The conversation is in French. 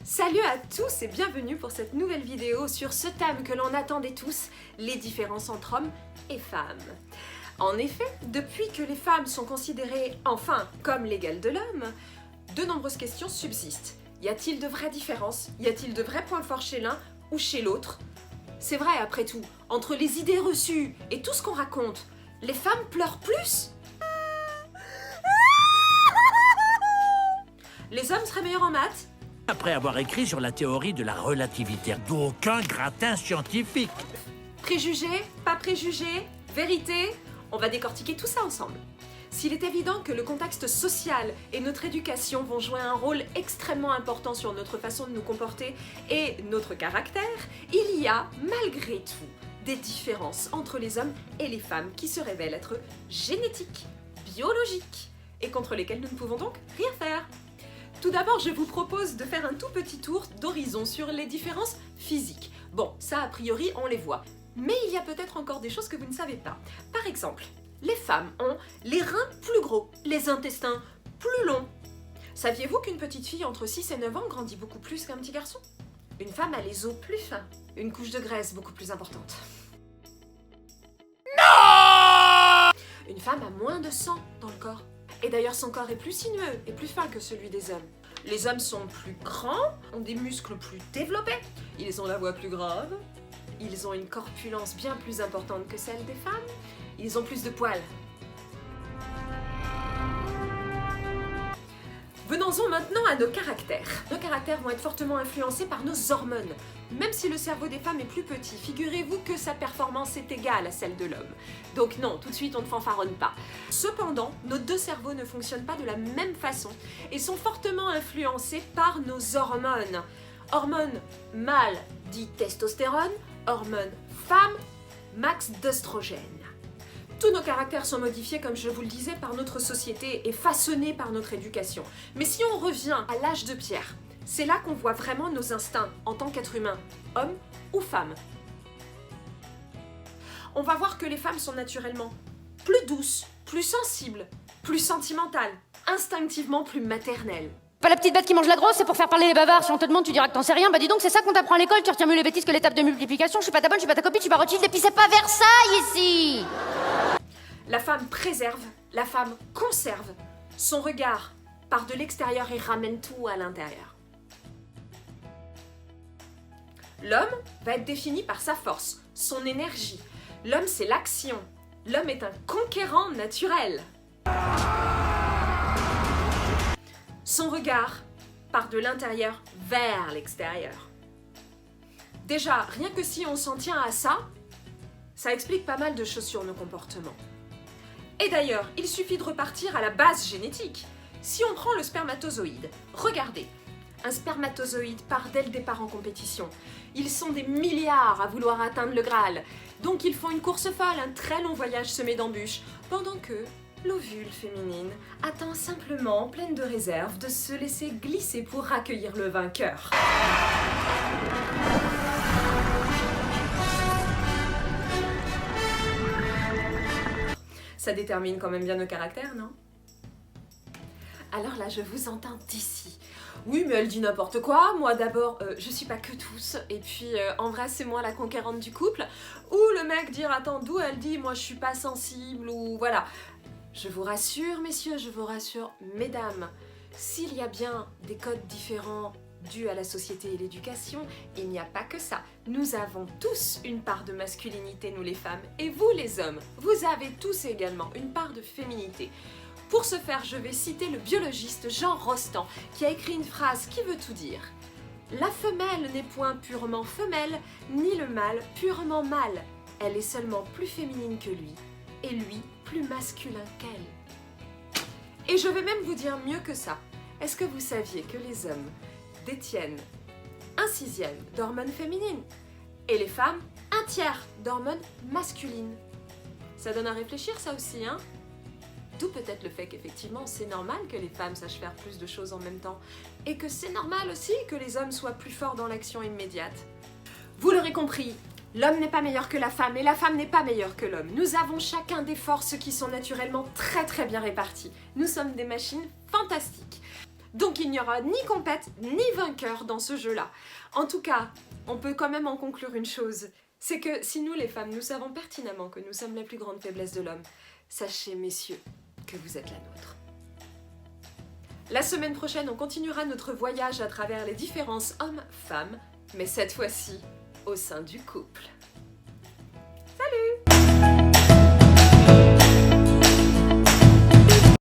Salut à tous et bienvenue pour cette nouvelle vidéo sur ce thème que l'on attendait tous, les différences entre hommes et femmes. En effet, depuis que les femmes sont considérées enfin comme l'égale de l'homme, de nombreuses questions subsistent. Y a-t-il de vraies différences? Y a-t-il de vrais points forts chez l'un ou chez l'autre? C'est vrai après tout, entre les idées reçues et tout ce qu'on raconte, les femmes pleurent plus? Les hommes seraient meilleurs en maths? Après avoir écrit sur la théorie de la relativité, d'aucun gratin scientifique. Préjugés, pas préjugés, vérité, on va décortiquer tout ça ensemble. S'il est évident que le contexte social et notre éducation vont jouer un rôle extrêmement important sur notre façon de nous comporter et notre caractère, il y a malgré tout des différences entre les hommes et les femmes qui se révèlent être génétiques, biologiques et contre lesquelles nous ne pouvons donc rien faire. Tout d'abord, je vous propose de faire un tout petit tour d'horizon sur les différences physiques. Bon, ça a priori, on les voit. Mais il y a peut-être encore des choses que vous ne savez pas. Par exemple, les femmes ont les reins plus gros, les intestins plus longs. Saviez-vous qu'une petite fille entre 6 et 9 ans grandit beaucoup plus qu'un petit garçon? Une femme a les os plus fins, une couche de graisse beaucoup plus importante. Non! Une femme a moins de sang dans le corps. Et d'ailleurs, son corps est plus sinueux et plus fin que celui des hommes. Les hommes sont plus grands, ont des muscles plus développés, ils ont la voix plus grave, ils ont une corpulence bien plus importante que celle des femmes, ils ont plus de poils. Venons-en maintenant à nos caractères. Nos caractères vont être fortement influencés par nos hormones. Même si le cerveau des femmes est plus petit, figurez-vous que sa performance est égale à celle de l'homme. Donc non, tout de suite on ne fanfaronne pas. Cependant, nos deux cerveaux ne fonctionnent pas de la même façon et sont fortement influencés par nos hormones. Hormone mâle dit testostérone, hormone femme, max d'œstrogène. Tous nos caractères sont modifiés, comme je vous le disais, par notre société et façonnés par notre éducation. Mais si on revient à l'âge de pierre, c'est là qu'on voit vraiment nos instincts en tant qu'être humain, homme ou femme. On va voir que les femmes sont naturellement plus douces, plus sensibles, plus sentimentales, instinctivement plus maternelles. Pas la petite bête qui mange la grosse, c'est pour faire parler les bavards. Si on te demande, tu diras que t'en sais rien. Bah dis donc, c'est ça qu'on t'apprend à l'école, tu retiens mieux les bêtises que les tables de multiplication. Je suis pas ta bonne, je suis pas ta copine, je suis pas Rothschild, et puis c'est pas Versailles ici. La femme préserve, la femme conserve. Son regard part de l'extérieur et ramène tout à l'intérieur. L'homme va être défini par sa force, son énergie. L'homme, c'est l'action. L'homme est un conquérant naturel. Son regard part de l'intérieur vers l'extérieur. Déjà, rien que si on s'en tient à ça, ça explique pas mal de choses sur nos comportements. Et d'ailleurs, il suffit de repartir à la base génétique. Si on prend le spermatozoïde, regardez, un spermatozoïde part dès le départ en compétition. Ils sont des milliards à vouloir atteindre le Graal. Donc ils font une course folle, un très long voyage semé d'embûches, pendant que l'ovule féminine attend simplement, pleine de réserve, de se laisser glisser pour accueillir le vainqueur. Ça détermine quand même bien nos caractères, non? Alors là, je vous entends d'ici. Oui, mais elle dit n'importe quoi. Moi d'abord, je suis pas que tous. Et puis, en vrai, c'est moi la conquérante du couple. Ou le mec dire, attends, d'où elle dit, moi je suis pas sensible, ou voilà. Je vous rassure, messieurs, je vous rassure, mesdames, s'il y a bien des codes différents dus à la société et l'éducation, il n'y a pas que ça. Nous avons tous une part de masculinité, nous les femmes, et vous les hommes, vous avez tous également une part de féminité. Pour ce faire, je vais citer le biologiste Jean Rostand, qui a écrit une phrase qui veut tout dire. La femelle n'est point purement femelle, ni le mâle purement mâle. Elle est seulement plus féminine que lui, et lui plus masculin qu'elle. Et je vais même vous dire mieux que ça. Est-ce que vous saviez que les hommes détiennent 1/6 d'hormones féminines et les femmes 1/3 d'hormones masculines? Ça donne à réfléchir ça aussi, hein? D'où peut-être le fait qu'effectivement c'est normal que les femmes sachent faire plus de choses en même temps et que c'est normal aussi que les hommes soient plus forts dans l'action immédiate. Vous l'aurez compris, l'homme n'est pas meilleur que la femme et la femme n'est pas meilleure que l'homme. Nous avons chacun des forces qui sont naturellement très très bien réparties. Nous sommes des machines fantastiques. Donc il n'y aura ni compète ni vainqueur dans ce jeu-là. En tout cas, on peut quand même en conclure une chose, c'est que si nous les femmes, nous savons pertinemment que nous sommes la plus grande faiblesse de l'homme, sachez messieurs que vous êtes la nôtre. La semaine prochaine, on continuera notre voyage à travers les différences hommes-femmes, mais cette fois-ci au sein du couple.